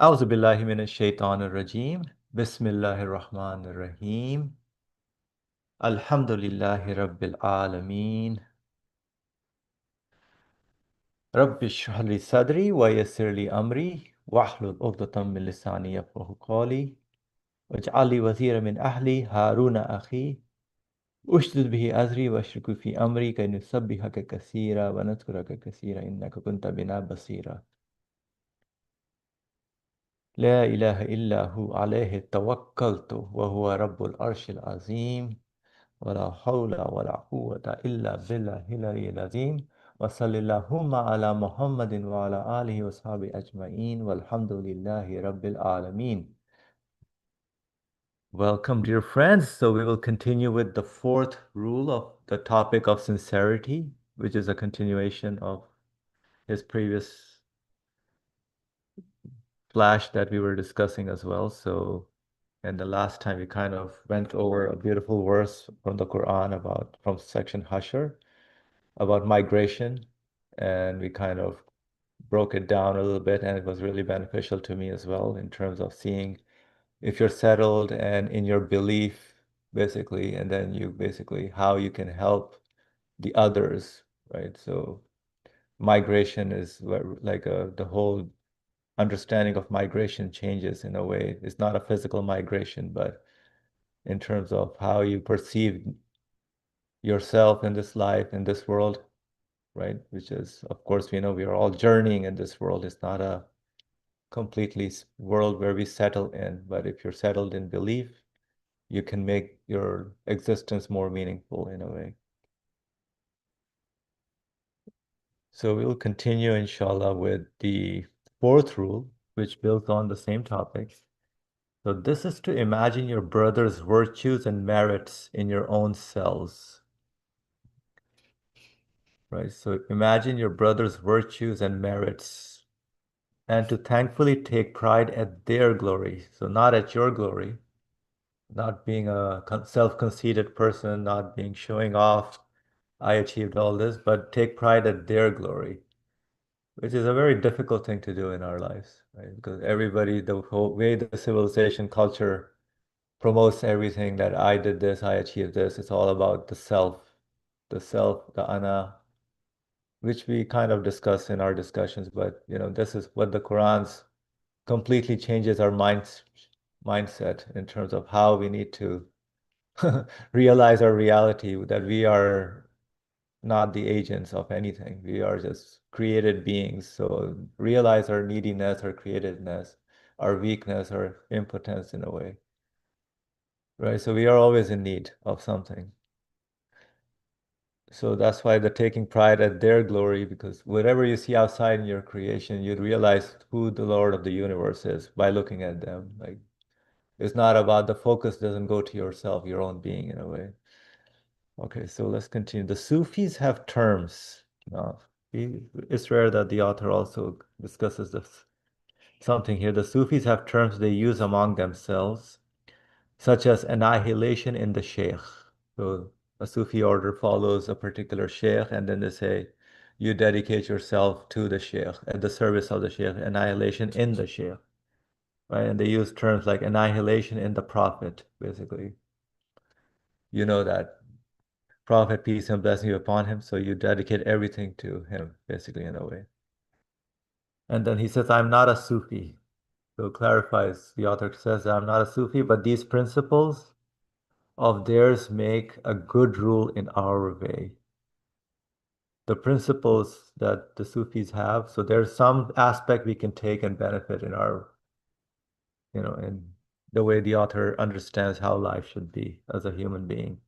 أعوذ بالله من الشيطان الرجيم بسم الله الرحمن الرحيم الحمد لله رب العالمين رب اشرح لي صدري ويسر لي أمري واحلل عقدة من لساني يفقهوا قولي واجعل لي وزيرا من أهلي هارون أخي اشدد به أزري واشركه في أمري كي نسبحك كثيرا ونذكرك كثيرا إنك كنت بنا بصيرا لا إله إلا هو عليه توكلت وهو رب العرش العظيم ولا حول ولا قوة إلا بالله العلي العظيم وصلى اللهم على محمد وعلى آله وصحبه أجمعين والحمد لله رب العالمين. Welcome, dear friends. So we will continue with the fourth rule of the topic of sincerity, which is a continuation of his previous flash that we were discussing as well. So, and the last time we kind of went over a beautiful verse from the Quran about from section Hashar about migration, and we kind of broke it down a little bit, and it was really beneficial to me as well in terms of seeing if you're settled and in your belief, basically, and then you basically how you can help the others, right? So migration is like the whole understanding of migration changes in a way. It's not a physical migration, but in terms of how you perceive yourself in this life, in this world, right? Which is, of course, we know we are all journeying in this world. It's not a completely world where we settle in, but if you're settled in belief, you can make your existence more meaningful in a way. So we'll continue, inshallah, with the fourth rule, which builds on the same topic. So this is to imagine your brother's virtues and merits in your own selves, right? So imagine your brother's virtues and merits and to thankfully take pride at their glory. So not at your glory, not being a self-conceited person, not being showing off, I achieved all this, but take pride at their glory, which is a very difficult thing to do in our lives, right? Because everybody, the whole way the civilization culture promotes everything that I did this, I achieved this. It's all about the self, the ana, which we kind of discuss in our discussions. But this is what the Quran's completely changes our mindset in terms of how we need to realize our reality that we are not the agents of anything. We are just created beings. So realize our neediness, our createdness, our weakness, our impotence in a way, right? So we are always in need of something. So that's why the taking pride at their glory, because whatever you see outside in your creation, you'd realize who the Lord of the universe is by looking at them. Like it's not about the focus doesn't go to yourself, your own being in a way. Okay, so let's continue. The Sufis have terms. Now, it's rare that the author also discusses this something here. The Sufis have terms they use among themselves, such as annihilation in the Sheikh. So a Sufi order follows a particular Sheikh, and then they say, you dedicate yourself to the Sheikh, at the service of the Sheikh, annihilation in the Sheikh, right? And they use terms like annihilation in the Prophet, basically. You know that Prophet, peace and blessing be upon him, so you dedicate everything to him, basically, in a way. And then he says, I'm not a Sufi. So clarifies, the author says, I'm not a Sufi, but these principles of theirs make a good rule in our way. The principles that the Sufis have, so there's some aspect we can take and benefit in our, in the way the author understands how life should be as a human being.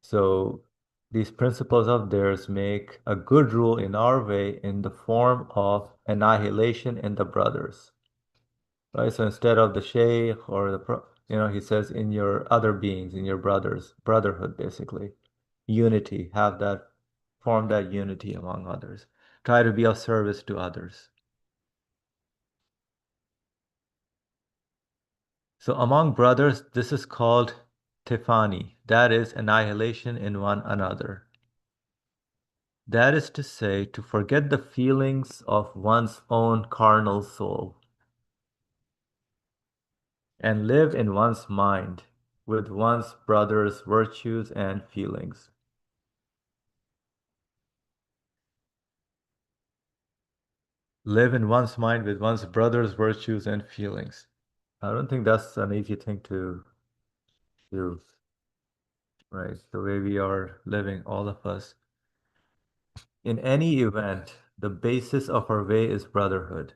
So these principles of theirs make a good rule in our way in the form of annihilation in the brothers. Right? So instead of the sheikh or he says in your other beings, in your brothers, brotherhood basically, unity, form that unity among others. Try to be of service to others. So among brothers, this is called Tifani, that is annihilation in one another. That is to say, to forget the feelings of one's own carnal soul. and live in one's mind with one's brother's virtues and feelings. Live in one's mind with one's brother's virtues and feelings. I don't think that's an easy thing to do, right? The way we are living, all of us. In any event, the basis of our way is brotherhood.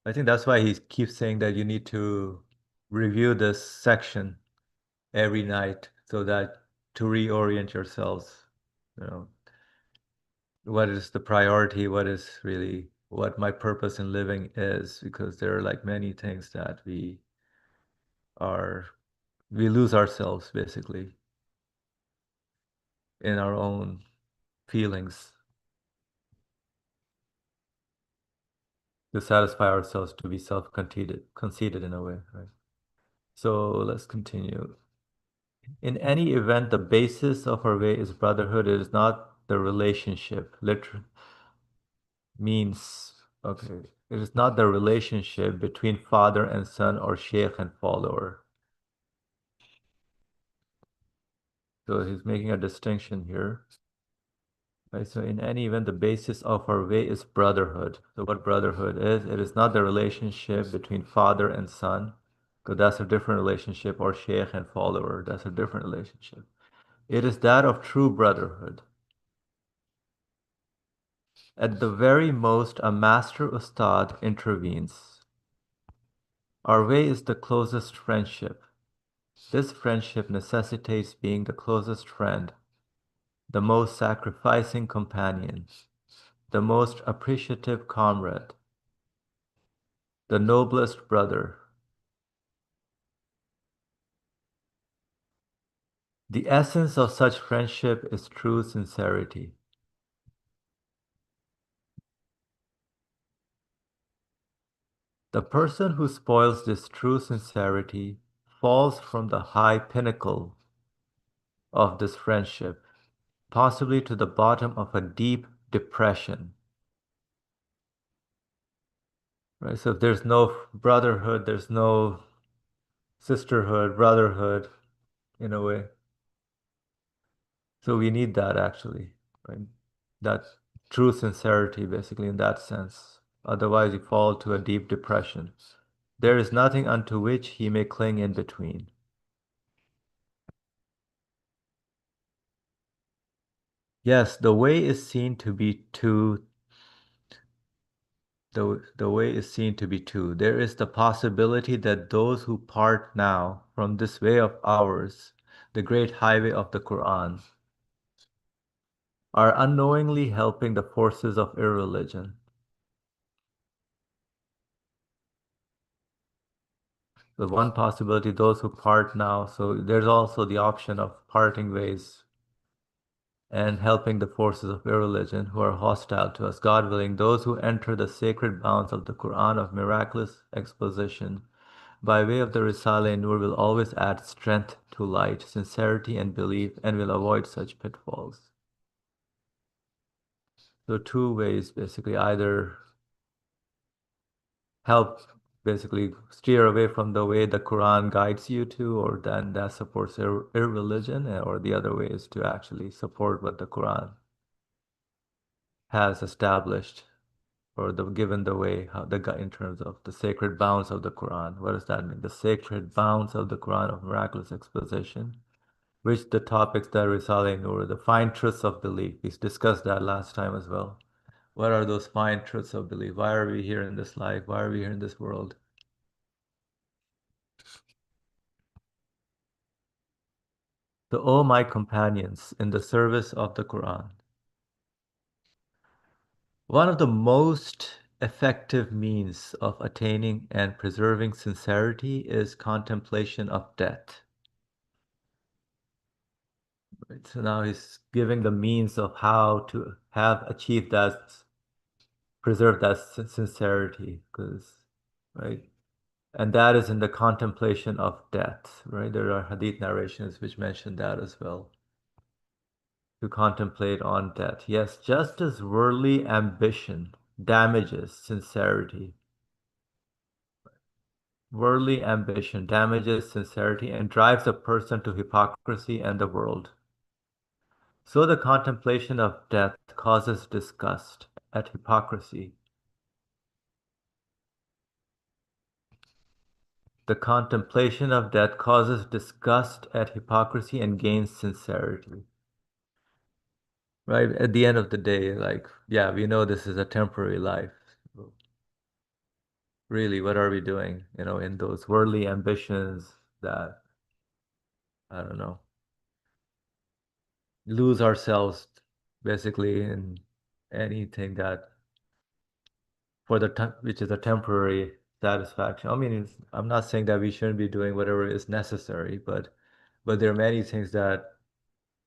I think that's why he keeps saying that you need to review this section every night so that to reorient yourselves, you know, what is the priority, what is really what my purpose in living is, because there are like many things that are we lose ourselves basically in our own feelings to satisfy ourselves to be conceited in a way, right? So let's continue. In any event, the basis of our way is brotherhood. It is not the relationship. Literally means, okay, it is not the relationship between father and son or sheikh and follower. So he's making a distinction here. Right, so in any event, the basis of our way is brotherhood. So what brotherhood is, it is not the relationship between father and son, because that's a different relationship, or sheikh and follower, that's a different relationship. It is that of true brotherhood. At the very most, a master ustad intervenes. Our way is the closest friendship. This friendship necessitates being the closest friend, the most sacrificing companion, the most appreciative comrade, the noblest brother. The essence of such friendship is true sincerity. The person who spoils this true sincerity falls from the high pinnacle of this friendship, possibly to the bottom of a deep depression. Right? So if there's no brotherhood, there's no sisterhood, brotherhood in a way. So we need that actually, right? That true sincerity, basically, in that sense. Otherwise, you fall to a deep depression. There is nothing unto which he may cling in between. Yes, the way is seen to be two. The way is seen to be two. There is the possibility that those who part now from this way of ours, the great highway of the Quran, are unknowingly helping the forces of irreligion. The one possibility, those who part now, so there's also the option of parting ways and helping the forces of irreligion who are hostile to us. God willing, those who enter the sacred bounds of the Quran of miraculous exposition by way of the risale-i Nur will always add strength to light, sincerity, and belief, and will avoid such pitfalls. So two ways, basically, either help basically steer away from the way the Quran guides you to, or then that supports irreligion, or the other way is to actually support what the Quran has established, or the given the way how the in terms of the sacred bounds of the Quran. What does that mean? The sacred bounds of the Quran of miraculous exposition, which the topics that risale-i Nur, the fine truths of belief. We discussed that last time as well. What are those fine truths of belief? Why are we here in this life? Why are we here in this world? So, O my companions, in the service of the Quran, one of the most effective means of attaining and preserving sincerity is contemplation of death. Right, so now he's giving the means of how to have achieved that, preserve that sincerity, because, right, and that is in the contemplation of death, right? There are hadith narrations which mention that as well. To contemplate on death. Yes, just as worldly ambition damages sincerity, Worldly ambition damages sincerity and drives a person to hypocrisy and the world. So the contemplation of death causes disgust at hypocrisy. The contemplation of death causes disgust at hypocrisy and gains sincerity. Right? At the end of the day, like, yeah, we know this is a temporary life. Really, what are we doing, in those worldly ambitions that, I don't know, lose ourselves basically in anything that for the time, which is a temporary satisfaction. I mean, I'm not saying that we shouldn't be doing whatever is necessary, but there are many things that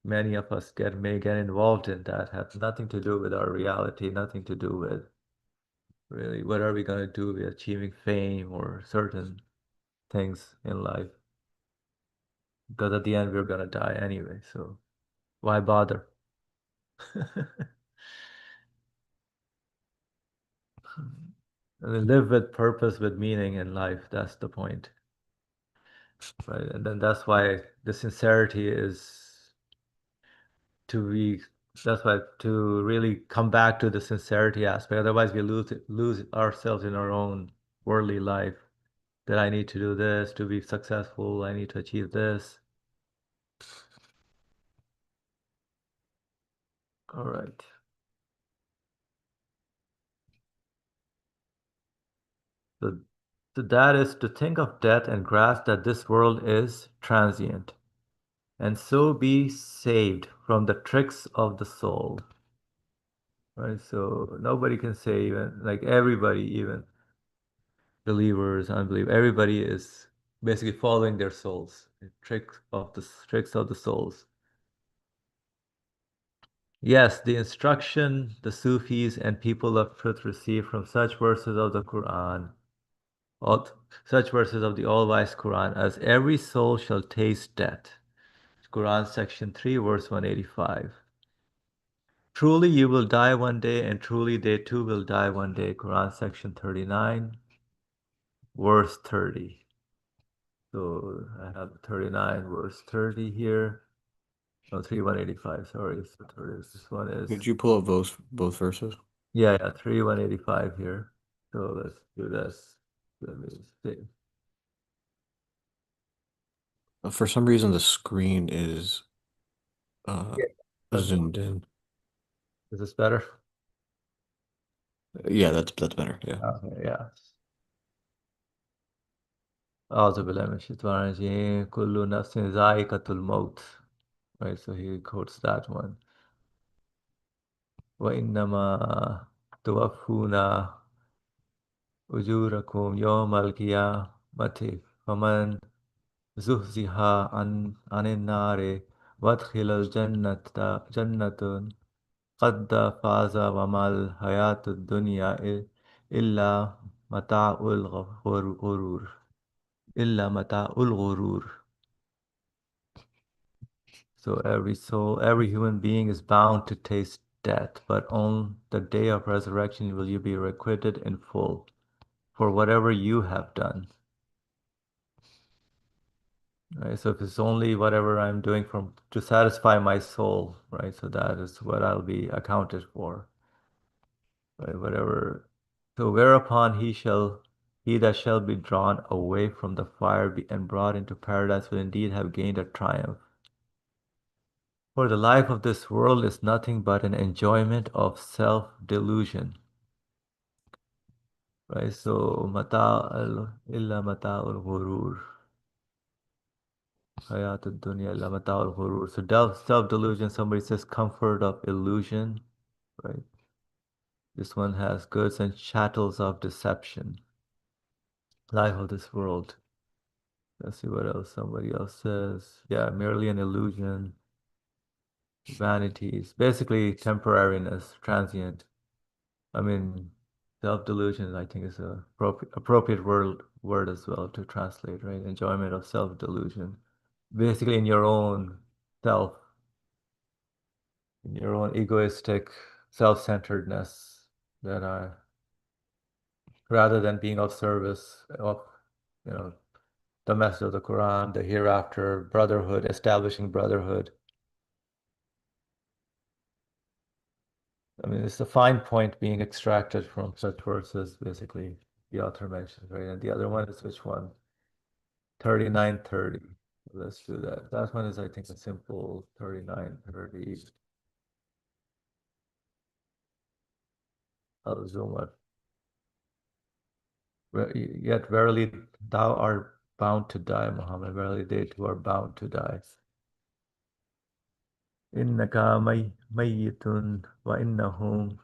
many of us may get involved in that have nothing to do with our reality, nothing to do with really what are we going to do with achieving fame or certain things in life. Because at the end we're going to die anyway, so why bother? I mean, live with purpose, with meaning in life. That's the point, right? And then that's why the sincerity is to be. That's why to really come back to the sincerity aspect. Otherwise, we lose ourselves in our own worldly life. That I need to do this to be successful. I need to achieve this. All right. So, so that is to think of death and grasp that this world is transient, and so be saved from the tricks of the soul. Right? So nobody can say, even like everybody, even believers, unbelievers, everybody is basically following their souls, tricks of the souls. Yes, the instruction the Sufis and people of truth receive from such verses of the Quran, all, such verses of the all-wise Quran, as every soul shall taste death. Quran section 3, verse 185. Truly you will die one day, and truly they too will die one day. Quran section 39, verse 30. So I have 39, verse 30 here. No, 3, 185, sorry. So this one Could is, you pull up both verses? yeah, 3, 185 here. So let's do this. Let me see. For some reason, the screen is uh Yeah. zoomed in. Is this better? Yeah, that's better. Yeah. Okay, yeah. أعوذ بالله من الشيطان الرجيم كل نفس ذائقة الموت. Right, so he quotes that one. وإنما توفون أجوركم يوم القيامة فمن زحزح عن النار وادخل الجنة قد فاز وما الحياة الدنيا إلا متاع الغرور إلا متاع الغرور. So every soul, every human being is bound to taste death, but on the day of resurrection will you be requited in full for whatever you have done. Right? So if it's only whatever I'm doing to satisfy my soul, right? So that is what I'll be accounted for. Right? Whatever. So whereupon he that shall be drawn away from the fire and brought into paradise will indeed have gained a triumph. For the life of this world is nothing but an enjoyment of self-delusion. Right? So illa mata'ul ghurur. Hayatud dunya illa mata'ul ghurur. So self-delusion, somebody says comfort of illusion. Right? This one has goods and chattels of deception. Life of this world. Let's see what else somebody else says. Yeah, merely an illusion. Vanities. Basically temporariness, transient. I mean, self-delusion, I think, is a appropriate word as well to translate, right? Enjoyment of self-delusion. Basically, in your own self, in your own egoistic self-centeredness that are rather than being of service of. you know, the message of the Quran, the hereafter, brotherhood, establishing brotherhood. I mean, it's a fine point being extracted from such verses, basically, the author mentions, right? And the other one is which one? 3930. Let's do that. That one is, I think, a simple 3930. I'll zoom it. Yet verily thou art bound to die, Muhammad. Verily they too are bound to die. Innaka mayyitun wa innahum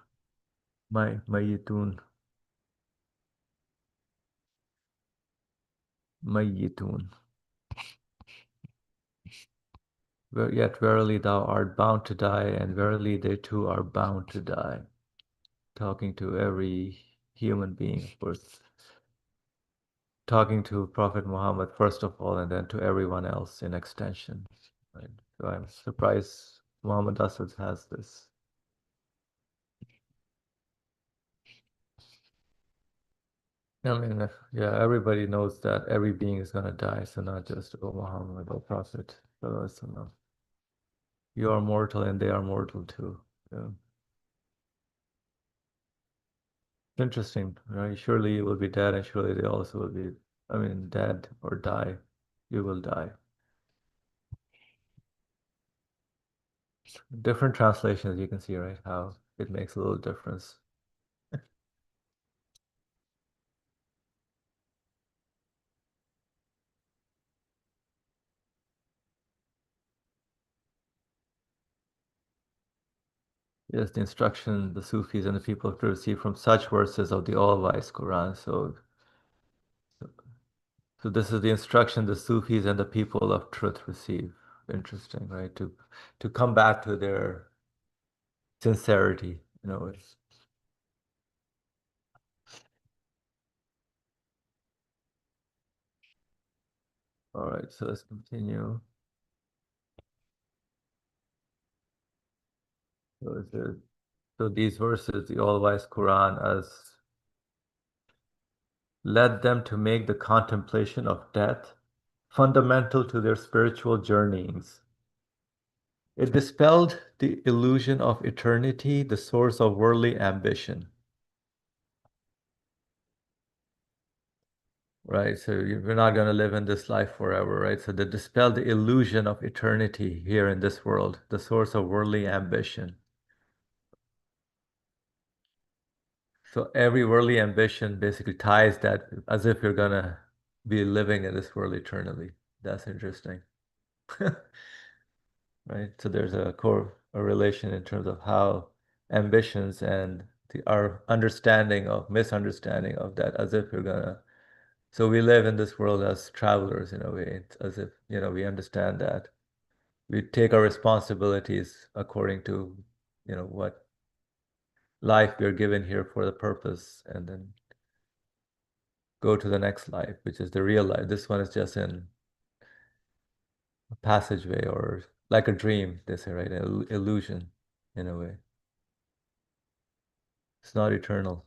mayyitun mayyitun. Yet verily thou art bound to die, and verily they too are bound to die. Talking to every human being, of course. Talking to Prophet Muhammad first of all, and then to everyone else in extension. Right? So I'm surprised Muhammad Asad has this. I mean, yeah, everybody knows that every being is going to die, so not just Muhammad or Prophet. So you are mortal and they are mortal too. Yeah. Interesting, right? Surely you will be dead, and surely they also will be, I mean, dead or die. You will die. Different translations, you can see, right, how it makes a little difference. Yes, the instruction the Sufis and the people have to receive from such verses of the all-wise Quran. So this is the instruction the Sufis and the people of truth receive. Interesting, right? To come back to their sincerity, it's all right. So let's continue. So these verses, the all-wise Quran, as led them to make the contemplation of death fundamental to their spiritual journeyings. It dispelled the illusion of eternity, the source of worldly ambition. Right? So we're not going to live in this life forever, right? So they dispel the illusion of eternity here in this world, the source of worldly ambition. So every worldly ambition basically ties that as if you're going to be living in this world eternally. That's interesting. Right? So there's a relation in terms of how ambitions and our understanding of misunderstanding of that as if you're gonna. So we live in this world as travelers in a way. It's as if, we understand that we take our responsibilities according to, what life we're given here for the purpose, and then go to the next life, which is the real life. This one is just in a passageway or like a dream, they say, right? An illusion in a way. It's not eternal.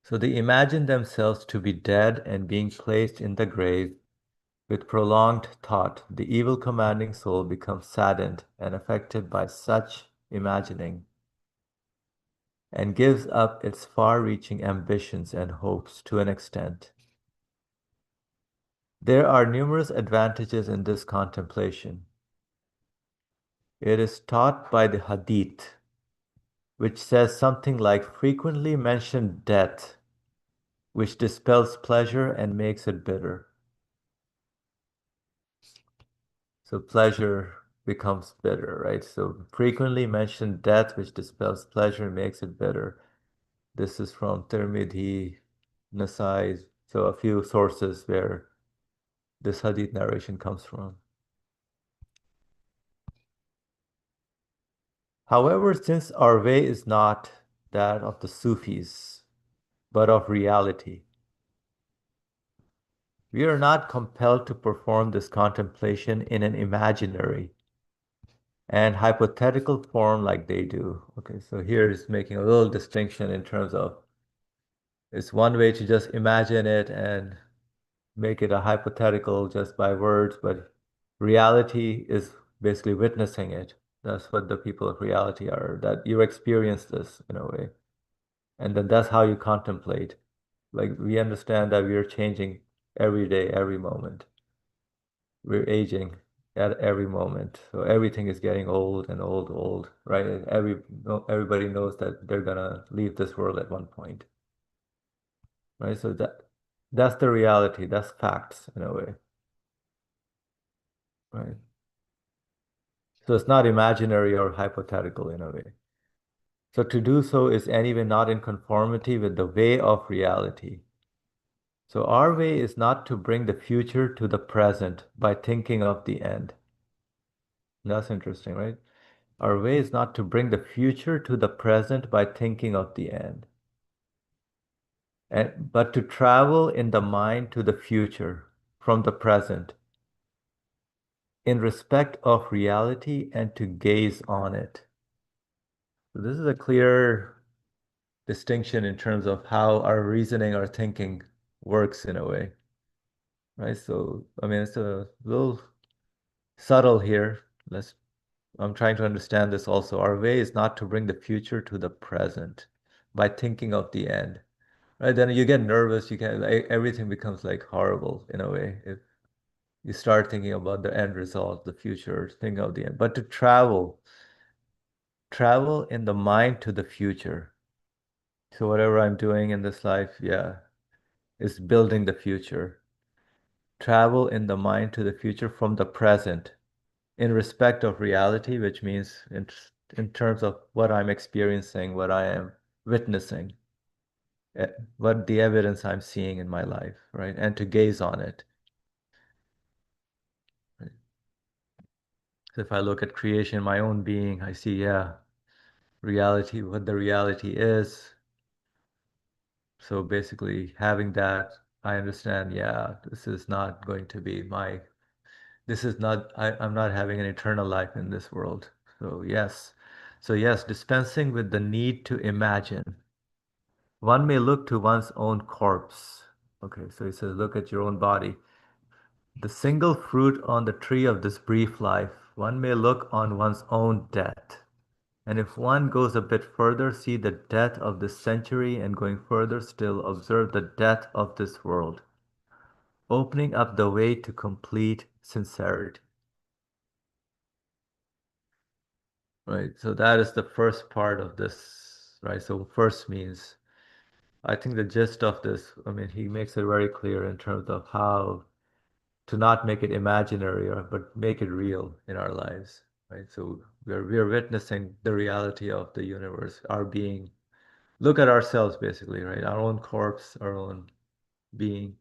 So they imagine themselves to be dead and being placed in the grave. With prolonged thought, the evil commanding soul becomes saddened and affected by such imagining and gives up its far-reaching ambitions and hopes to an extent. There are numerous advantages in this contemplation. It is taught by the Hadith, which says something like frequently mention death, which dispels pleasure and makes it bitter. So pleasure becomes bitter, right? So frequently mentioned death, which dispels pleasure and makes it bitter. This is from Tirmidhi, Nasai, so a few sources where this hadith narration comes from. However, since our way is not that of the Sufis, but of reality, we are not compelled to perform this contemplation in an imaginary and hypothetical form like they do. Okay, so here is making a little distinction in terms of It's one way to just imagine it and make it a hypothetical just by words, but reality is basically witnessing it. That's what the people of reality are, that you experience this in a way. And then that's how you contemplate. Like we understand that we are changing every day, every moment. We're aging at every moment. So everything is getting old and old, right? And everybody knows that they're gonna leave this world at one point, right? So that's the reality. That's facts in a way, right? So it's not imaginary or hypothetical in a way. So to do so is anyway not in conformity with the way of reality. So our way is not to bring the future to the present by thinking of the end. That's interesting, right? Our way is not to bring the future to the present by thinking of the end, but to travel in the mind to the future from the present in respect of reality and to gaze on it. So this is a clear distinction in terms of how our reasoning, our thinking works in a way, right? So, I mean, it's a little subtle here. I'm trying to understand this also. Our way is not to bring the future to the present by thinking of the end, right? Then you get nervous. You can, like, everything becomes like horrible in a way. If you start thinking about the end result, the future, thinking of the end, but to travel in the mind to the future. So whatever I'm doing in this life, yeah, is building the future. Travel in the mind to the future from the present in respect of reality, which means in terms of what I'm experiencing, what I am witnessing, eh, what the evidence I'm seeing in my life, right? And to gaze on it. Right? So if I look at creation, my own being, I see, yeah, reality, what the reality is. So basically, having that, I understand, yeah, this is not going to be my this is not I'm not having an eternal life in this world. So yes. So yes, dispensing with the need to imagine. One may look to one's own corpse. Okay, so he says, look at your own body. The single fruit on the tree of this brief life. One may look on one's own death. And if one goes a bit further, see the death of this century, and going further still, observe the death of this world, opening up the way to complete sincerity. Right. So that is the first part of this, right? So first means, I think the gist of this, I mean, he makes it very clear in terms of how to not make it imaginary or but make it real in our lives, right? So we're witnessing the reality of the universe, our being. Look at ourselves basically, right? Our own corpse, our own being,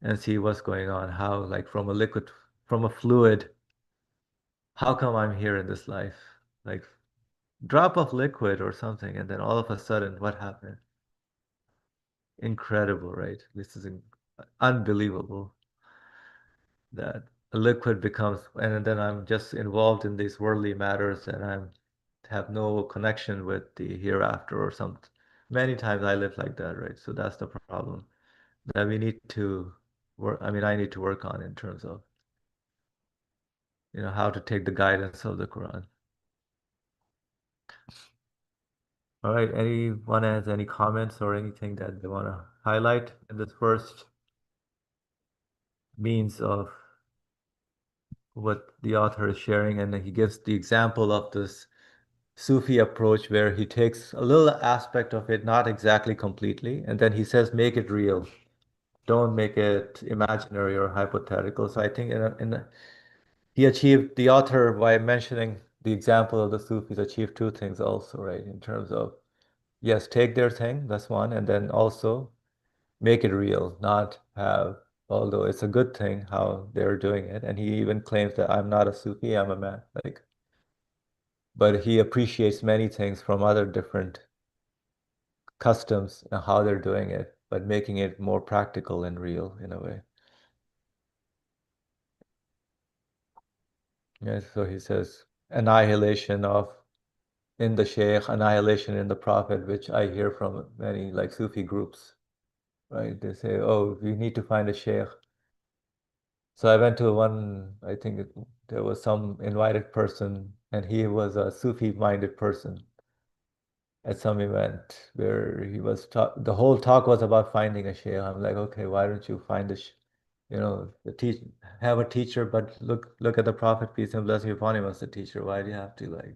and see what's going on. How, like from a fluid, how come I'm here in this life? Like drop of liquid or something, and then all of a sudden, what happened? Incredible, right? This is unbelievable that a liquid becomes, and then I'm just involved in these worldly matters, and I'm have no connection with the hereafter or something. Many times I live like that, right? So that's the problem that we need to work. I mean, I need to work on in terms of, how to take the guidance of the Quran. All right, anyone has any comments or anything that they want to highlight in this first means of what the author is sharing? And he gives the example of this Sufi approach where he takes a little aspect of it, not exactly completely, and then he says, make it real. Don't make it imaginary or hypothetical. So I think he achieved, the author, by mentioning the example of the Sufis, achieved two things also, right? In terms of, yes, take their thing, that's one, and then also make it real, not have, although it's a good thing how they're doing it. And he even claims that I'm not a Sufi, I'm a man, like, but he appreciates many things from other different customs and how they're doing it, but making it more practical and real in a way. Yeah, so he says annihilation of in the Shaykh, annihilation in the Prophet, which I hear from many like Sufi groups, right? They say, oh, we need to find a Shaykh. So I went to one, I think there was some invited person, and he was a Sufi-minded person at some event where he was the whole talk was about finding a Shaykh. I'm like, okay, why don't you find the teach have a teacher, but look at the Prophet, peace and blessing upon him, as the teacher. Why do you have to like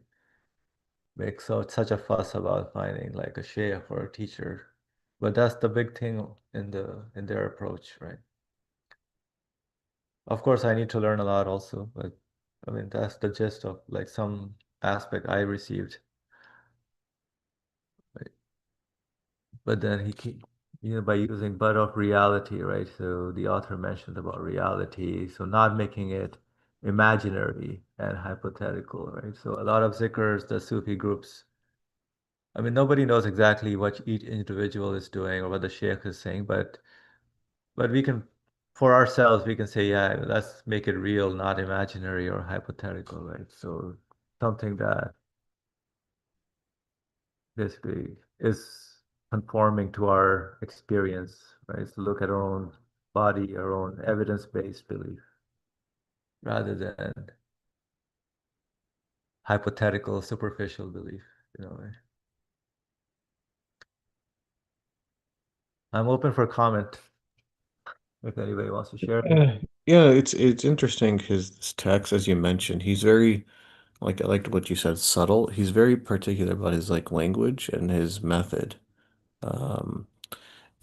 make such a fuss about finding like a sheikh or a teacher? But that's the big thing in their approach, right? Of course, I need to learn a lot also, but I mean that's the gist of like some aspect I received, right? But then by using but of reality, right? So the author mentioned about reality, so not making it imaginary and hypothetical, right? So a lot of zikrs, the Sufi groups, I mean, nobody knows exactly what each individual is doing or what the sheikh is saying, but we can, for ourselves, we can say, yeah, let's make it real, not imaginary or hypothetical, right? So something that basically is conforming to our experience, right? So look at our own body, our own evidence-based belief, rather than hypothetical, superficial belief, right? I'm open for comment if anybody wants to share Yeah, anything. yeah, it's interesting because this text, as you mentioned, he's very like I liked what you said, subtle. He's very particular about his like language and his method. Um,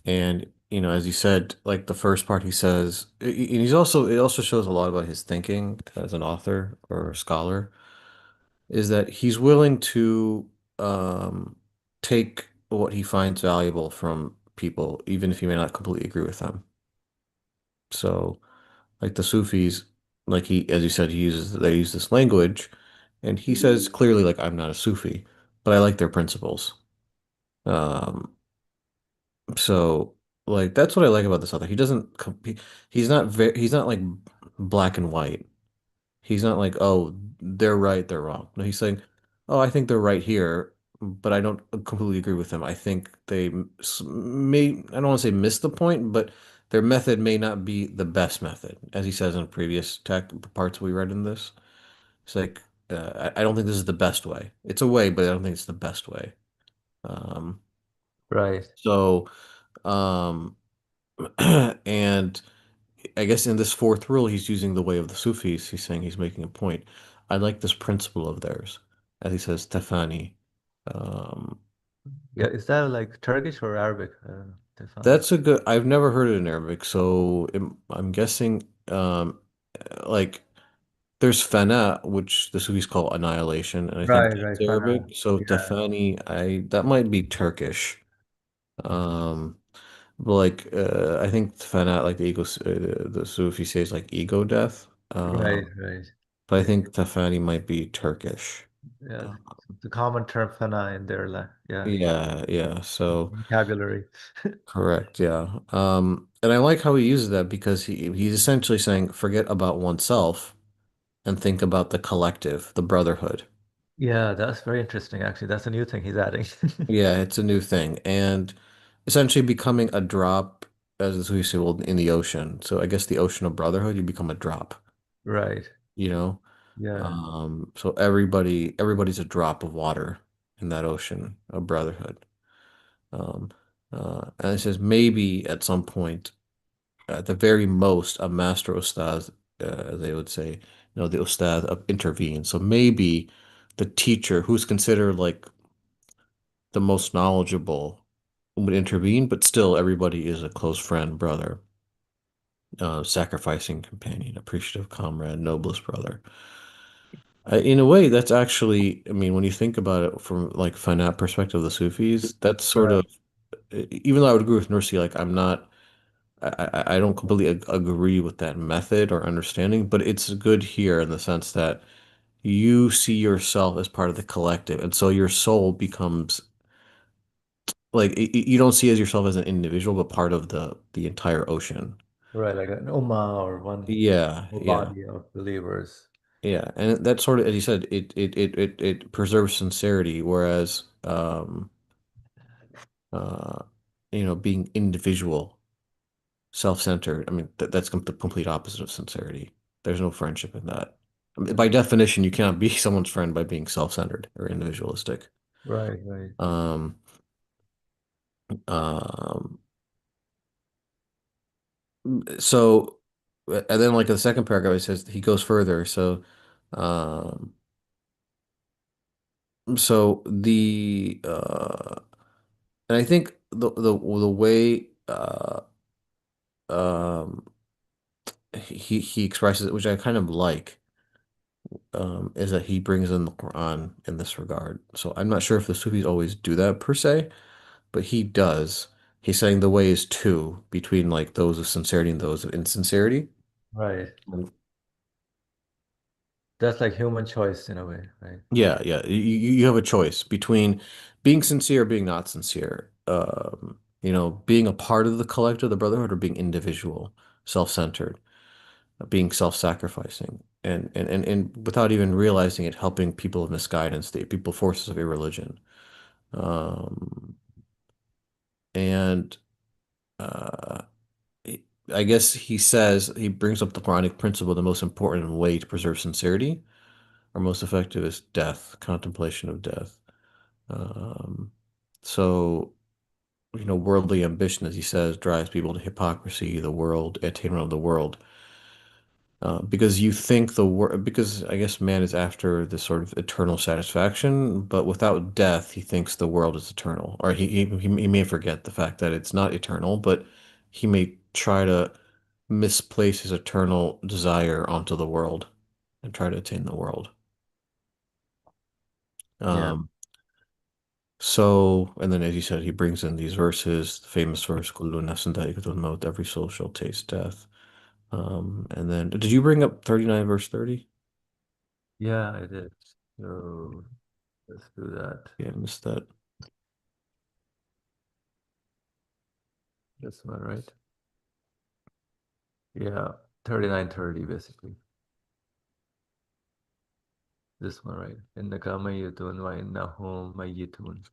and as you said, like the first part he says, and it also shows a lot about his thinking as an author or a scholar, is that he's willing to take what he finds valuable from people, even if he may not completely agree with them. So, like the Sufis, like as you said, they use this language, and he says clearly, like, I'm not a Sufi, but I like their principles. Um, so like that's what I like about this author. He doesn't, he's not like black and white. He's not like, oh, they're right, they're wrong. No, he's saying, oh, I think they're right here, but I don't completely agree with them. I think I don't want to say miss the point, but their method may not be the best method, as he says in previous tech parts we read in this. It's like, I don't think this is the best way. It's a way, but I don't think it's the best way. Um, Right. so, um, and I guess in this fourth rule, he's using the way of the Sufis. He's saying he's making a point. I like this principle of theirs, as he says, Tafani. Um, Yeah, is that like Turkish or Arabic? Stefani. that's a good. I've never heard it in Arabic, so I'm guessing like there's fana, which the Sufis call annihilation, and I think Right, that's right, Fana. Arabic. So Yeah, Tafani, I that might be Turkish. Um, but like I think fana, like the Sufi says like ego death. right, right. But I Yeah, think Tafani might be Turkish. yeah. Uh, The common term Fana in their yeah, yeah, yeah. So vocabulary. correct, yeah. And I like how he uses that because he's essentially saying forget about oneself and think about the collective, the brotherhood. Yeah, that's very interesting, actually. That's a new thing he's adding. Yeah, it's a new thing. And essentially becoming a drop, as we say, well, in the ocean. So I guess the ocean of brotherhood, you become a drop, Right. you know? Yeah. So everybody's a drop of water in that ocean of brotherhood. Um, and it says maybe at some point, at the very most, a master ustad, they would say, the ustad intervenes. So maybe the teacher, who's considered like the most knowledgeable, would intervene, but still everybody is a close friend, brother, sacrificing companion, appreciative comrade, noblest brother. In a way, that's actually, I mean, when you think about it from like Fanat perspective of the Sufis, that's sort Right. of, even though I would agree with Nursi, like I'm not, I don't completely agree with that method or understanding, but it's good here in the sense that you see yourself as part of the collective, and so your soul becomes like you don't see as yourself as an individual, but part of the entire ocean. Right, like an Ummah or one Yeah, whole yeah, body of believers. Yeah, and that sort of, as you said, it preserves sincerity, whereas uh being individual, self-centered, I mean that's the complete opposite of sincerity. There's no friendship in that. I mean, by definition, you cannot be someone's friend by being self-centered or individualistic. Right, right, Um, um, so, and then like in the second paragraph, it says he goes further. Um, so and I think the way um he expresses it, which I kind of like, is that he brings in the Quran in this regard. So I'm not sure if the Sufis always do that per se, but he does. He's saying the way is two between like those of sincerity and those of insincerity. right. Mm. That's like human choice in a way, right? Yeah, yeah. You have a choice between being sincere or being not sincere. Being a part of the collective, the brotherhood, or being individual, self-centered, being self-sacrificing, and without even realizing it, helping people of misguidance, the people forces of irreligion. Um, and uh, he- I guess he brings up the Quranic principle, the most important way to preserve sincerity, or most effective is death, contemplation of death. Um, so, worldly ambition, as he says, drives people to hypocrisy, the world, attainment of the world. Because you think because I guess man is after this sort of eternal satisfaction, but without death, he thinks the world is eternal, or he may forget the fact that it's not eternal, but he may try to misplace his eternal desire onto the world and try to attain the world. Yeah, Um, and then as you said, he brings in these verses, the famous verse, "Kullu nafsin dha'iqatul maut," every soul shall taste death. And then did you bring up 39 verse 30? yeah, it is. So let's do that. Yeah, I missed that. This one, right? Yeah, 3930 basically. This one, right? Innaka mayyitun wa innahum mayyitun.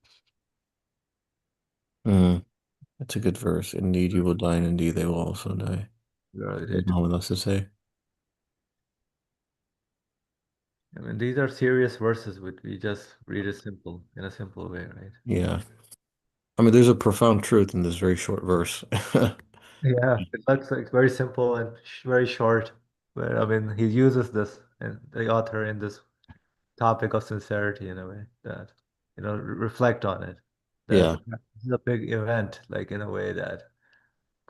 Mm, that's a good verse. Indeed, you will die, and indeed, they will also die. We already There's did. not else to say. I mean, these are serious verses, but we just read it simple in a simple way, right? Yeah. I mean, there's a profound truth in this very short verse. Yeah, it looks like very simple and very short. But I mean, he uses this and the author in this topic of sincerity in a way that, reflect on it. That Yeah. this is a big event, like in a way that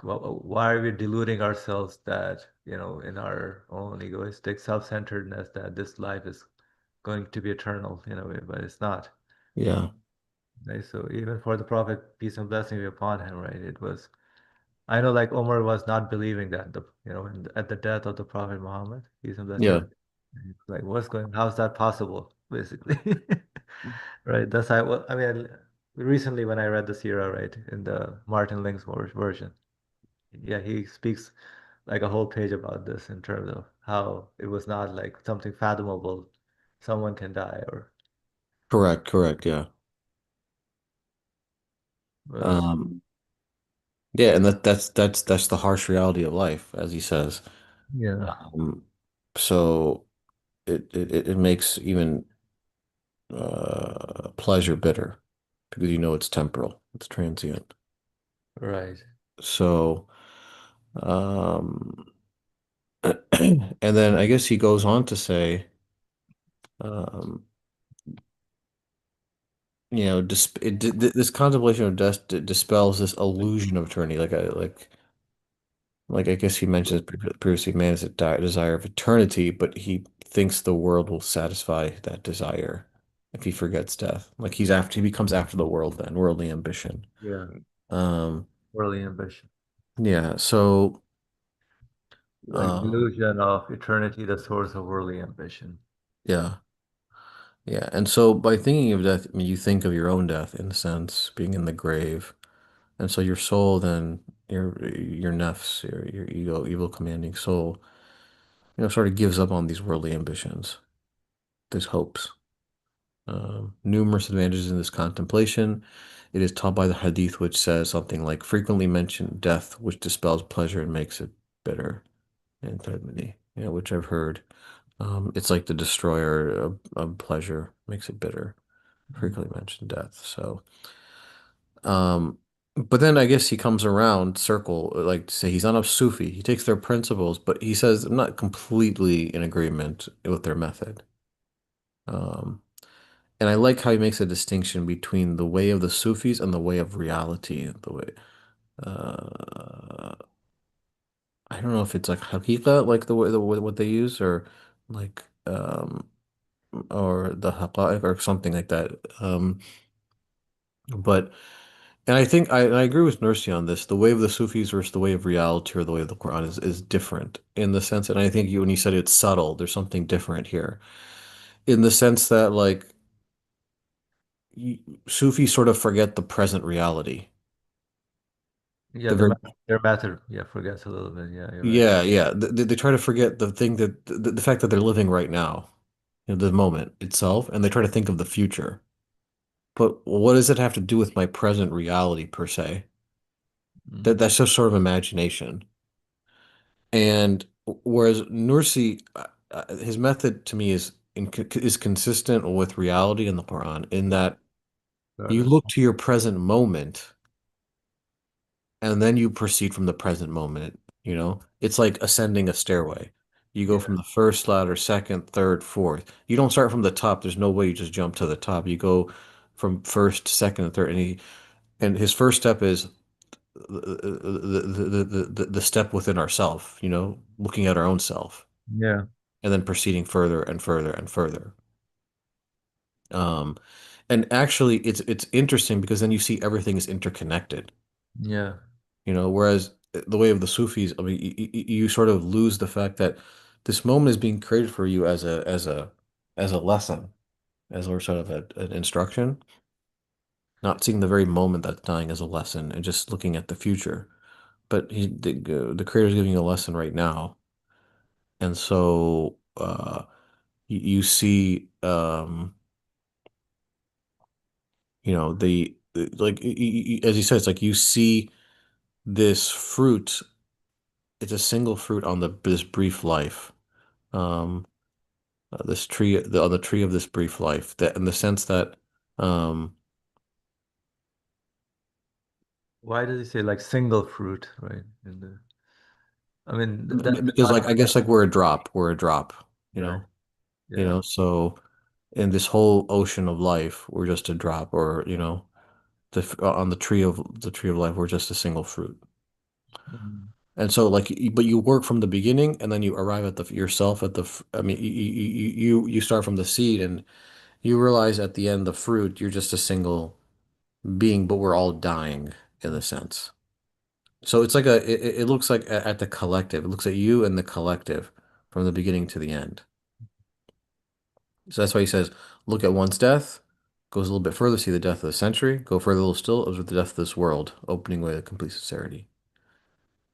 why are we deluding ourselves that, in our own egoistic self-centeredness that this life is going to be eternal in a way, but it's not. Yeah. Right? So even for the Prophet, peace and blessing be upon him, right? It was, I know like Omar was not believing that at the death of the Prophet Muhammad, peace and blessing, Yeah. like how's that possible, basically? Right. That's I mean, recently when I read the Sierra, right, in the Martin Ling's version, yeah, he speaks like a whole page about this in terms of how it was not like something fathomable. Someone can die or Correct. Correct. Yeah. was, Um, yeah, and that's the harsh reality of life, as he says. yeah, Um, so it makes even pleasure bitter because it's temporal, it's transient. right, So, um, and then I guess he goes on to say, um, this contemplation of death dispels this illusion of eternity. Like I guess he mentions previously, man has a desire of eternity, but he thinks the world will satisfy that desire if he forgets death. Like he becomes after the world then, worldly ambition. yeah, Um, worldly ambition, yeah, so like um, delusion of eternity, the source of worldly ambition. yeah, yeah. And so by thinking of death, I mean you think of your own death in a sense, being in the grave. And so your soul then your nafs, your ego, evil commanding soul, sort of gives up on these worldly ambitions, these hopes. Numerous advantages in this contemplation. It is taught by the hadith, which says something like frequently mention death, which dispels pleasure and makes it bitter. And which I've heard. It's like the destroyer of pleasure, makes it bitter. Frequently mention death. So, um, but then I guess he comes around circle, like to say he's not a Sufi. He takes their principles, but he says I'm not completely in agreement with their method. Um, And I like how he makes a distinction between the way of the Sufis and the way of reality. Uh, I don't know if it's like haqiqa, like what they use, or like or the haqa'iq or something like that. But and I think I agree with Nursi on this. The way of the Sufis versus the way of reality or the way of the Quran is different in the sense, and I think when you said it's subtle, there's something different here in the sense that like y- Sufis sort of forget the present reality. Yeah, The very their method, yeah, forgets a little bit. Yeah, you're right. Yeah, yeah. They try to forget the thing that the fact that they're living right now, the moment itself, and they try to think of the future. But what does it have to do with my present reality per se? Mm. That's just sort of imagination. And whereas Nursi, his method to me is consistent with reality in the Quran, in that Got you it. look to your present moment and then you proceed from the present moment, It's like ascending a stairway. You go Yeah, from the first ladder, second, third, fourth. You don't start from the top. There's no way you just jump to the top. You go from first, second, and third. And his first step is the step within ourself, looking at our own self, yeah, and then proceeding further and further and further. Um, and actually, it's interesting because then you see everything is interconnected. yeah. Whereas the way of the Sufis, I mean, you sort of lose the fact that this moment is being created for you as a lesson, as a sort of an instruction, not seeing the very moment that's dying as a lesson and just looking at the future. But the creator is giving you a lesson right now, and so you see, like as you said, it's like you see this fruit. It's a single fruit on this brief life. Um, this tree on the tree of this brief life, that in the sense that um Why does he say like single fruit, right? I mean, that's because not like I guess like we're a drop, you right. know Yeah. so in this whole ocean of life we're just a drop, or on the tree of life we're just a single fruit. Mm. And so like but you work from the beginning and then you arrive at the yourself at the I mean you start from the seed and you realize at the end the fruit you're just a single being, but we're all dying in a sense. So it's like it looks like at the collective. It looks at you and the collective from the beginning to the end. So that's why he says, look at one's death, goes a little bit further, see the death of the century, go further a little still, observe the death of this world, opening way to complete sincerity.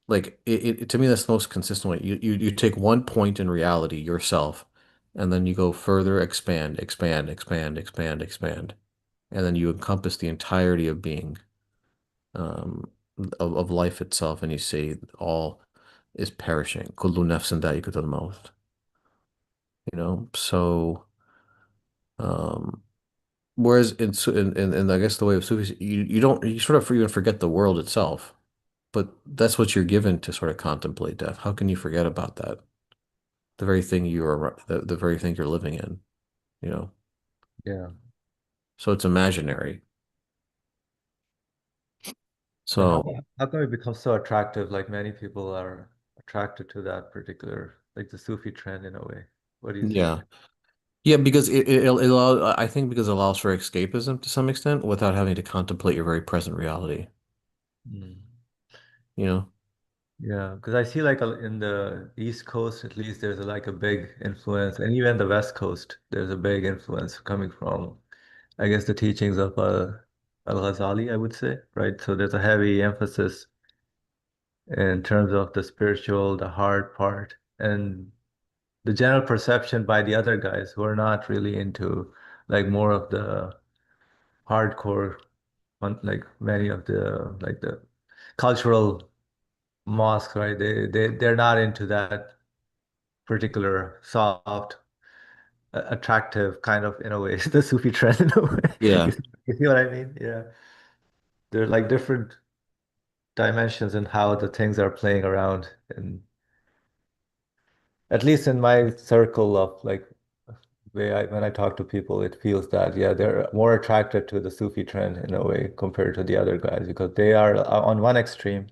Like to me, that's the most consistent way. You take one point in reality, yourself, and then you go further, expand, expand, expand, expand, expand, and then you encompass the entirety of being, um, of life itself, and you say all is perishing. Kullu nafsin dha'iqatul maut. So um, whereas in I guess the way of Sufis, you don't you sort of even forget the world itself, but that's what you're given to sort of contemplate death. How can you forget about that? The very thing you're living in, you know. Yeah. So it's imaginary. But So how come it becomes so attractive? Like many people are attracted to that particular, like the Sufi trend in a way. What do you think? yeah, yeah, because it allows. I think because it allows for escapism to some extent without having to contemplate your very present reality. Mm. You know. Yeah, because I see like in the East Coast, at least, there's like a big influence, and even the West Coast, there's a big influence coming from, I guess, the teachings of Al-Ghazali, I would say, right? So there's a heavy emphasis in terms of the spiritual, the hard part, and the general perception by the other guys who are not really into like more of the hardcore one, like many of the cultural mosques, right? They're not into that particular soft, attractive kind of in a way, the Sufi trend in a way. Yeah. You see what I mean? Yeah. There are like different dimensions in how the things are playing around. And at least in my circle of like when I talk to people, it feels that yeah, they're more attracted to the Sufi trend in a way compared to the other guys because they are on one extreme,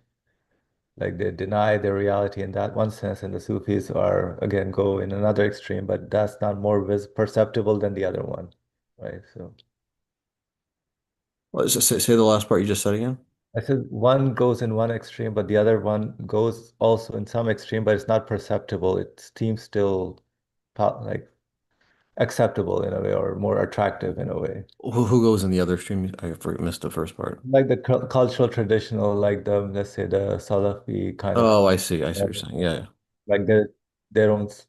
like they deny their reality in that one sense, and the Sufis are again go in another extreme, but that's not more vis perceptible than the other one, right? So Say the last part you just said again. I said one goes in one extreme, but the other one goes also in some extreme, but it's not perceptible. It seems still like acceptable in a way or more attractive in a way. Who goes in the other stream? Missed the first part. Like the cultural traditional, like the let's say the Salafi kind of, Oh, I see. I see what you're saying. Yeah. like they don't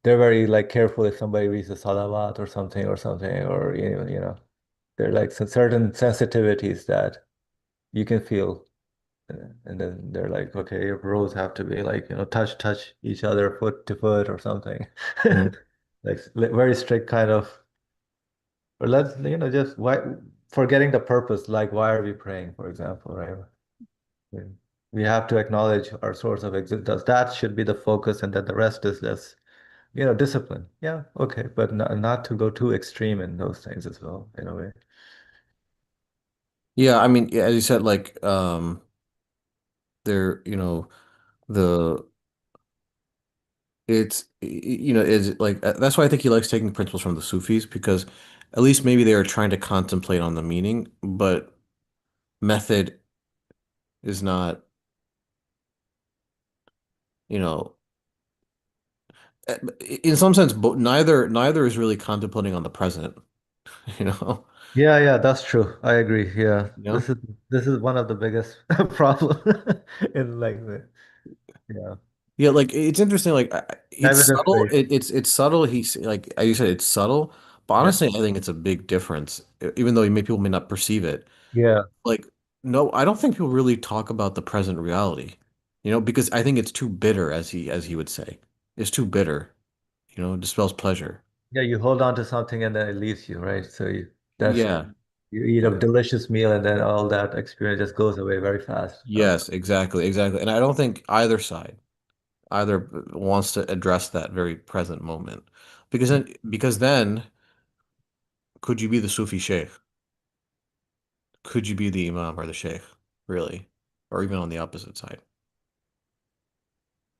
they're very like careful if somebody reads the salawat or something, or they're like some certain sensitivities that you can feel. And then they're like, okay, your bros have to be like, touch each other foot to foot or something. Mhm. Like very strict kind of, or let's, just why forgetting the purpose, like why are we praying, for example, right? We we have to acknowledge our source of existence. That should be the focus, and that the rest is less, discipline. Yeah, okay, but not to go too extreme in those things as well, in a way. Yeah, I mean, yeah, as you said, like, there, the is like that's why I think he likes taking principles from the Sufis because at least maybe they are trying to contemplate on the meaning, but method is not, you know, in some sense, but neither is really contemplating on the present, you know, Yeah, yeah, that's true. I agree. Yeah, you this know. is this is one of the biggest problem in like yeah, Yeah, like it's interesting. Like it's evidence subtle. based. It's subtle. He's like as you said, it's subtle. But Yeah, honestly, I think it's a big difference, even though people may not perceive it. yeah, Like, no, I don't think people really talk about the present reality, because I think it's too bitter, as he would say. It's too bitter, it dispels pleasure. yeah. You hold on to something and then it leaves you, right? So that's Yeah. you eat a delicious meal and then all that experience just goes away very fast. Yes, exactly, exactly. And I don't think either side either wants to address that very present moment. Because then could you be the Sufi sheikh? Could you be the imam or the sheikh, really? Or even on the opposite side?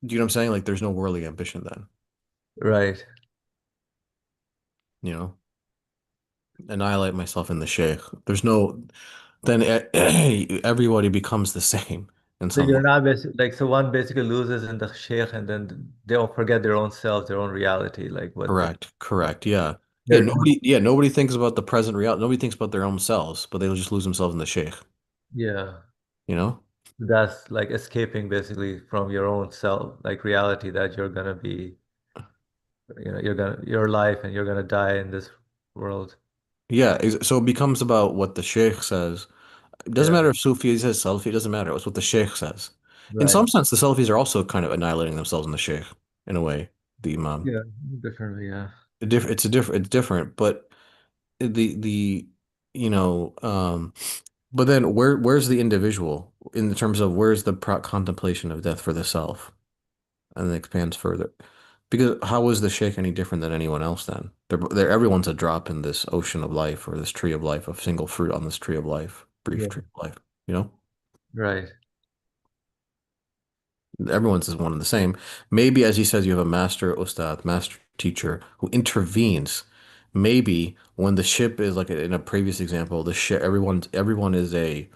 Do you know what I'm saying? Like there's no worldly ambition then, Right. you know? Annihilate myself in the sheikh. There's no then everybody becomes the same in So some way. you're not basically like so one basically loses in the sheikh and then they all forget their own selves, their own reality, like what Correct, correct. Yeah. Yeah, they're nobody thinks about the present reality. Nobody thinks about their own selves, but they'll just lose themselves in the sheikh, yeah. you know? That's like escaping basically from your own self, like reality that you're gonna be, your life and you're gonna die in this world. Yeah, so it becomes about what the sheikh says. It doesn't Yeah, matter if Sufi says Salafi, it doesn't matter. It's what the sheikh says. In right. some sense, the Salafis are also kind of annihilating themselves in the sheikh, in a way, the imam. Yeah, differently, yeah. It's different, but the you know but then where's the individual in terms of where's the contemplation of death for the self, and then it expands further because how is the sheikh any different than anyone else then? Everyone's a drop in this ocean of life or this tree of life, of single fruit on this tree of life, brief Yeah, tree of life, you know. right. Everyone's is one and the same. Maybe, as he says, you have a master ustad, master teacher who intervenes. Maybe when the ship is like in a previous example, the ship, everyone is a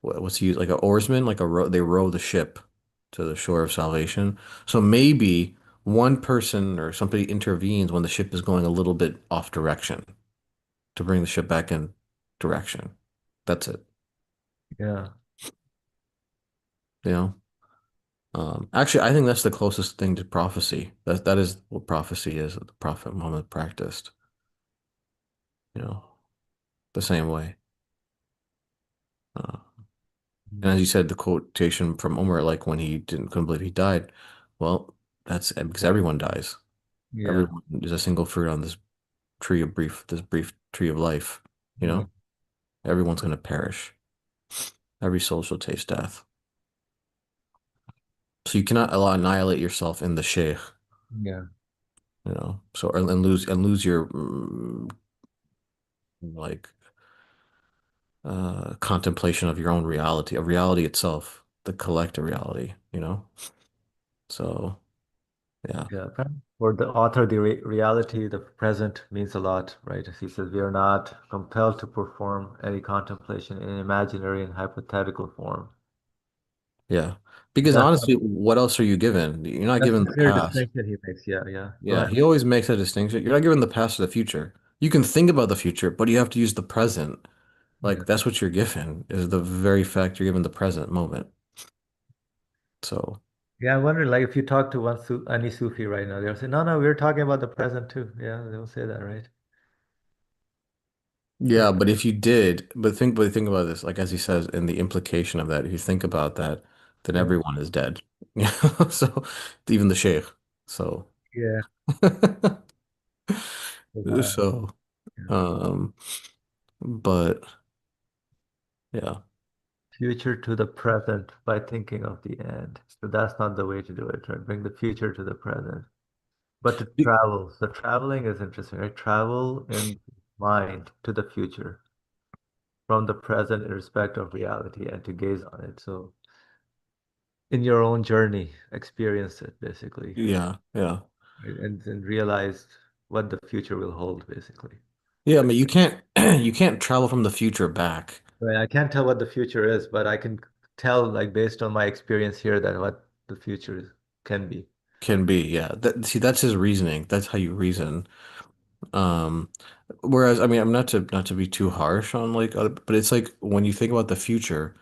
what's he use like a oarsman, like they row the ship to the shore of salvation. So maybe one person or somebody intervenes when the ship is going a little bit off direction to bring the ship back in direction. That's it, Yeah. you know? Actually, I think that's the closest thing to prophecy. That is what prophecy is, that the Prophet Muhammad practiced, you know, the same way. Uh, and as you said, the quotation from Umar, like when he didn't couldn't believe he died, well, that's because everyone dies. Yeah. Everyone is a single fruit on this brief tree of life, you Yeah. know? Everyone's gonna perish. Every soul shall taste death. So you cannot annihilate yourself in the sheikh, Yeah. you know. So and lose your like contemplation of your own reality, of reality itself, the collective reality, you know? So, yeah. Yeah. For the author, the reality, the present means a lot, right? He says we are not compelled to perform any contemplation in imaginary and hypothetical form. Yeah. Because That's honestly, what else are you given? You're not that's given the the clear past. distinction he makes. Yeah, yeah. Go Yeah, ahead. he always makes a distinction. You're not given the past or the future. You can think about the future, but you have to use the present. Yeah. Like that's what you're given, is the very fact you're given the present moment. So, Yeah, I'm wondering, like, if you talk to any Sufi right now, they'll say, "No, no, we're talking about the present too." Yeah, they'll say that, right? yeah, but if you did, but think about this, like as he says in the implication of that, if you think about that, then Yeah. everyone is dead. You know, so even the sheikh. So Yeah. so Yeah. um but yeah. Future to the present by thinking of the end. So that's not the way to do it, right? Bring the future to the present. But to travel, so traveling is interesting, right? Travel in mind to the future from the present in respect of reality and to gaze on it. So in your own journey, experience it basically, Yeah, yeah. right? And realize what the future will hold, basically. Yeah, I mean you can't you can't travel from the future back. Right. I can't tell what the future is, but I can tell, like, based on my experience here, that what the can be. Can be, yeah. That's his reasoning. That's how you reason. Um, Whereas, I mean, I'm not to be too harsh on like other, but it's like when you think about the future,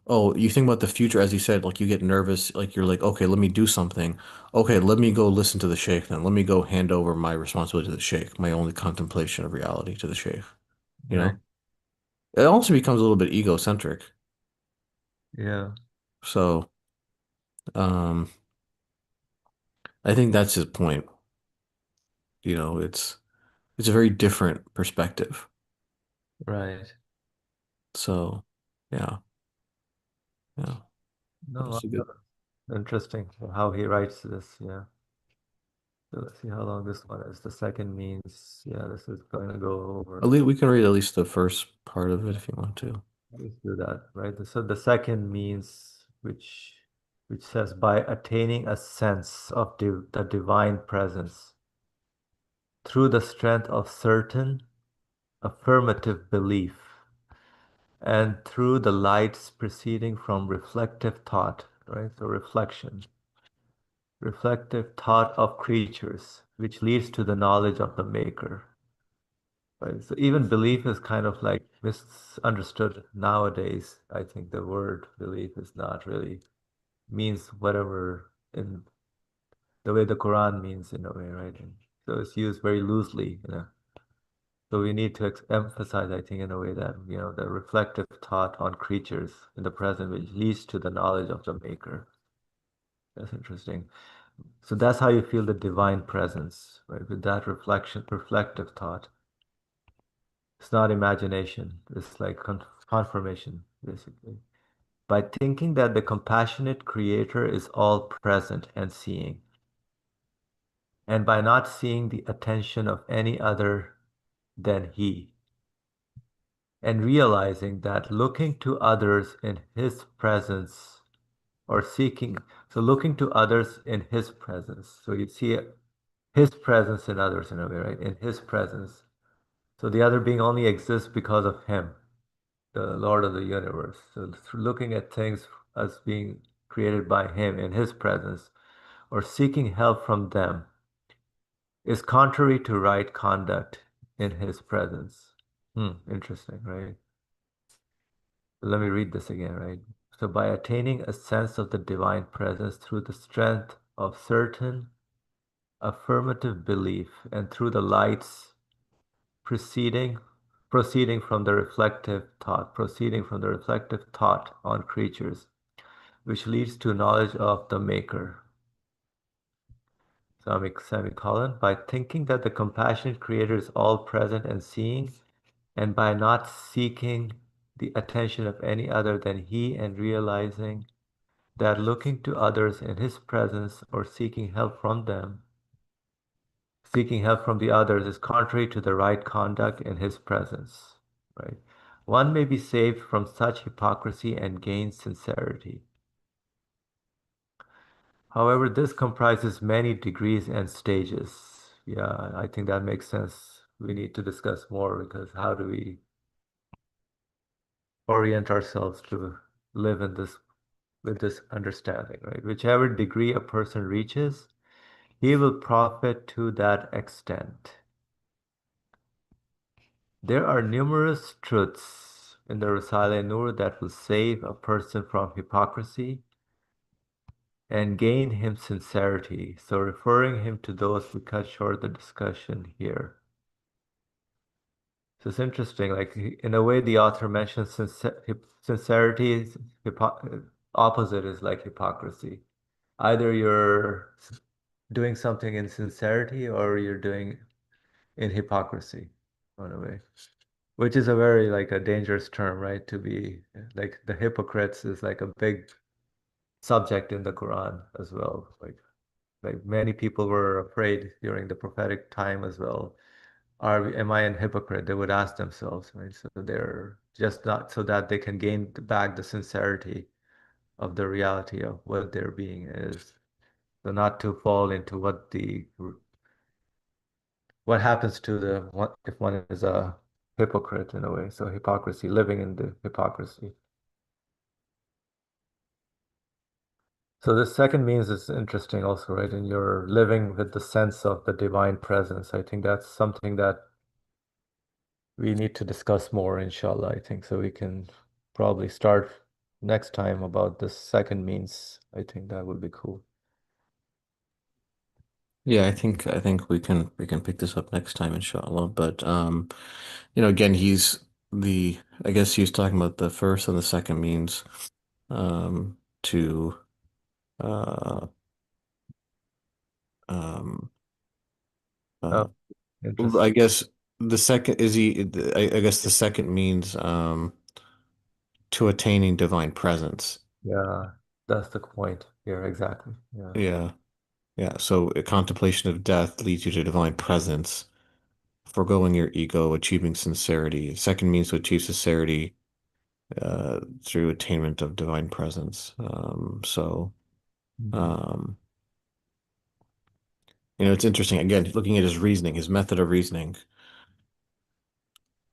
oh, you think about the future, as you said, like you get nervous, like you're like, okay, let me do something. Okay, let me go listen to the sheikh then. Let me go hand over my responsibility to the sheikh, my only contemplation of reality to the sheikh, you Right. know? It also becomes a little bit egocentric. Yeah. So, um, I think that's his point. You know, it's a very different perspective. Right. So, yeah, yeah, No, that's a good. interesting how he writes this. Yeah. So let's see how long this one is. The second means, yeah, this is going to go over. At least we can read at least the first part of it if you want to. Let's do that, right? So the second means, which says by attaining a sense of the divine presence through the strength of certain affirmative belief and through the lights proceeding from reflective thought, right? So reflective thought of creatures, which leads to the knowledge of the maker. Right. So even belief is kind of like misunderstood nowadays. I think the word belief is not really means whatever in the way the Quran means in a way, right? And so it's used very loosely, you know. So we need to emphasize, I think, in a way that, the reflective thought on creatures in the present, which leads to the knowledge of the maker. That's interesting. So that's how you feel the divine presence, right? With that reflective thought. It's not imagination. It's like confirmation, basically. By thinking that the compassionate creator is all present and seeing, and by not seeing the attention of any other than he, and realizing that looking to others in his presence or seeking, so looking to others in his presence. So you see his presence in others in a way, right? In his presence. So the other being only exists because of him, the Lord of the universe. So looking at things as being created by him in his presence or seeking help from them is contrary to right conduct in his presence. Interesting, right? Let me read this again, right? So by attaining a sense of the divine presence through the strength of certain affirmative belief and through the lights proceeding proceeding from the reflective thought on creatures, which leads to knowledge of the Maker. Semicolon, by thinking that the compassionate Creator is all present and seeing, and by not seeking the attention of any other than He, and realizing that looking to others in His presence or seeking help from the others is contrary to the right conduct in His presence, right? One may be saved from such hypocrisy and gain sincerity. However, this comprises many degrees and stages. Yeah, I think that makes sense. We need to discuss more because how do we orient ourselves to live in this with this understanding, right? Whichever degree a person reaches, he will profit to that extent. There are numerous truths in the risale-i that will save a person from hypocrisy and gain him sincerity. So referring him to those, we cut short the discussion here. So it's interesting, like in a way, the author mentions sincerity is opposite is like hypocrisy. Either you're doing something in sincerity or you're doing in hypocrisy, in a way, which is a very like a dangerous term, right? To be like the hypocrites is like a big subject in the Quran as well. Like many people were afraid during the prophetic time as well. Am I a hypocrite? They would ask themselves, right? So they're just not so that they can gain back the sincerity of the reality of what their being is. So not to fall into what happens to the what if one is a hypocrite in a way. So hypocrisy, living in the hypocrisy. So the second means is interesting also, right? And you're living with the sense of the divine presence. I think that's something that we need to discuss more, inshallah, I think. So we can probably start next time about the second means. I think that would be cool. Yeah, I think we can pick this up next time, inshallah. But again, the I guess he's talking about the first and the second means to uh um Oh, uh I interesting. guess the second is I guess the second means to attaining divine presence. Yeah, that's the point here, exactly. Yeah. Yeah. Yeah. So a contemplation of death leads you to divine presence, foregoing your ego, achieving sincerity. Second means to achieve sincerity through attainment of divine presence. Mhm. Um, it's interesting. Again, looking at his reasoning, his method of reasoning,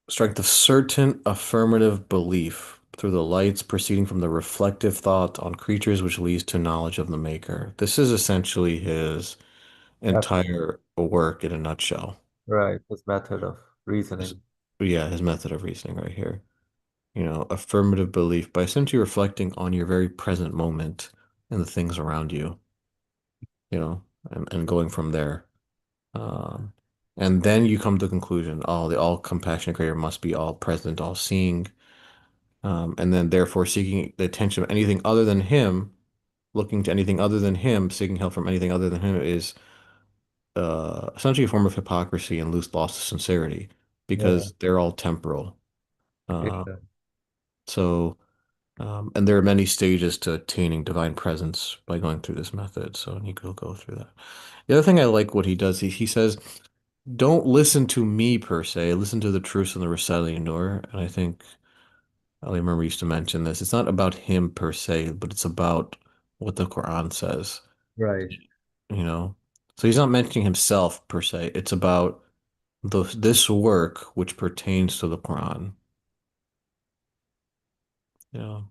strength of certain affirmative belief through the lights proceeding from the reflective thought on creatures which leads to knowledge of the Maker. This is essentially his That's entire work in a nutshell. right. This method of His- reasoning. yeah, his method of reasoning right here. Affirmative belief by essentially reflecting on your very present moment and the things around you, and going from there. Um, and then you come to the conclusion, the all compassionate creator must be all present, all seeing, and then therefore seeking the attention of anything other than him, looking to anything other than him, seeking help from anything other than him is essentially a form of hypocrisy and loss of sincerity Yeah. because they're all temporal. Uh, Yeah. so and there are many stages to attaining divine presence by going through this method. So you could go through that. The other thing I like what he does, he says, don't listen to me per se, listen to the truths in the risale-i. And I think I remember used to mention this. It's not about him per se, but it's about what the Quran says, Right. you know. So he's not mentioning himself per se. It's about this work which pertains to the Quran.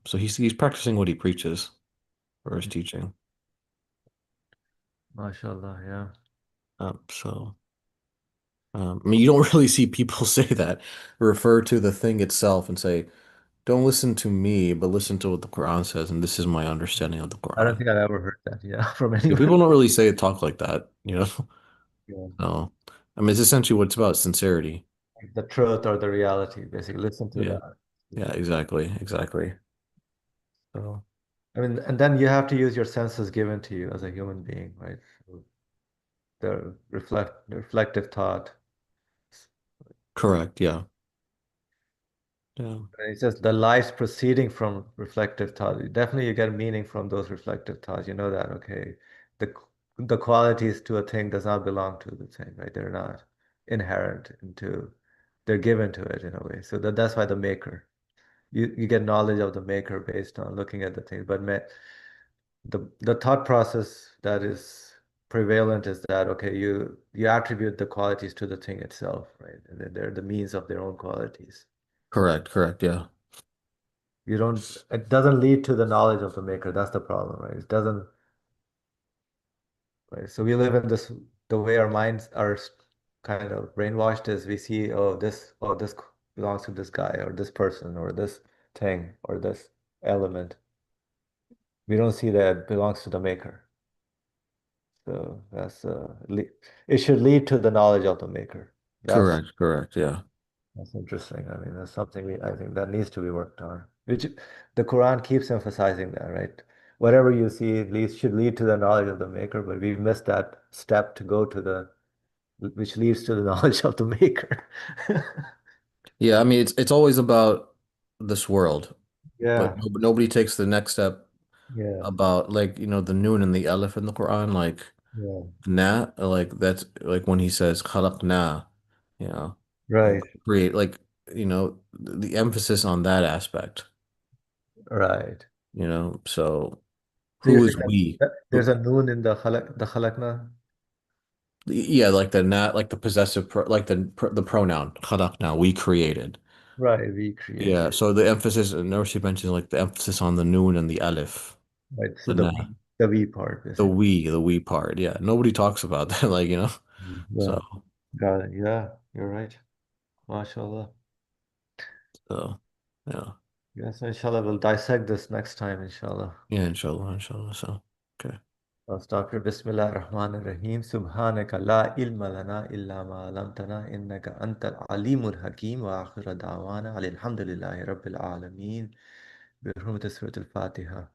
So he's practicing what he preaches or his teaching. MashaAllah. Yeah. So I mean, you don't really see people say that, refer to the thing itself and say, don't listen to me, but listen to what the Quran says, and this is my understanding of the I don't Quran. think I've ever heard that, yeah, from Yeah, anyone. people don't really say talk like that, you know? Yeah. No. I mean, it's essentially what it's about, sincerity. The truth or the reality, basically. Listen to Yeah. that. Yeah, exactly. Exactly. So, I mean, and then you have to use your senses given to you as a human being, right? So the reflective thought. Correct. Yeah. Yeah. And it's just the lives proceeding from reflective thought. Definitely, you get meaning from those reflective thoughts. You know that, okay, the the qualities to a thing does not belong to the thing, right? They're not inherent into, they're given to it in a way. So that's why the maker. You get knowledge of the maker based on looking at the things. But the thought process that is prevalent is that, okay, you attribute the qualities to the thing itself, right? And then they're the means of their own qualities. Correct. Correct. Yeah. You don't, it doesn't lead to the knowledge of the maker. That's the problem, right? It doesn't, right? So we live in this, the way our minds are kind of brainwashed is we see, oh, this belongs to this guy or this person or this thing or this element. We don't see that it belongs to the maker. So it should lead to the knowledge of the maker. That's Correct. Correct. Yeah. that's interesting. I mean, that's something I think that needs to be worked on. Which the Quran keeps emphasizing that, right? Whatever you see leads should lead to the knowledge of the maker, but we missed that step to go to the which leads to the knowledge of the maker. Yeah. I mean, it's always about this world, but Yeah, nobody takes the next step yeah, about like, the noon and the aleph in the Quran, like yeah. na, like that's like when he says khalaqna, you know, Right, create like, the emphasis on that aspect, right. so So you're who is saying we? that there's a noon in the khalaqna? Yeah, like the not like the possessive like the pronoun khalaqna, we created. Right, we Yeah, created. so the emphasis, and Nursi mentioned like the emphasis on the noon and the alif, Right. So the na, the we part, basically. the we part. Yeah, nobody talks about that, like, Yeah, so got it. Yeah, you're right. MashaAllah. so yeah, Yes, inshallah, we'll dissect this next time, inshallah. yeah, inshallah, inshallah. So okay, I'll start with Bismillah ar-Rahman ar-Rahim. Subhanaka la ilma lana illa ma alamtana innaka antal alimul hakim wa akhira da'wana alhamdulillahi rabbil alameen. بحرمة سورة الفاتحة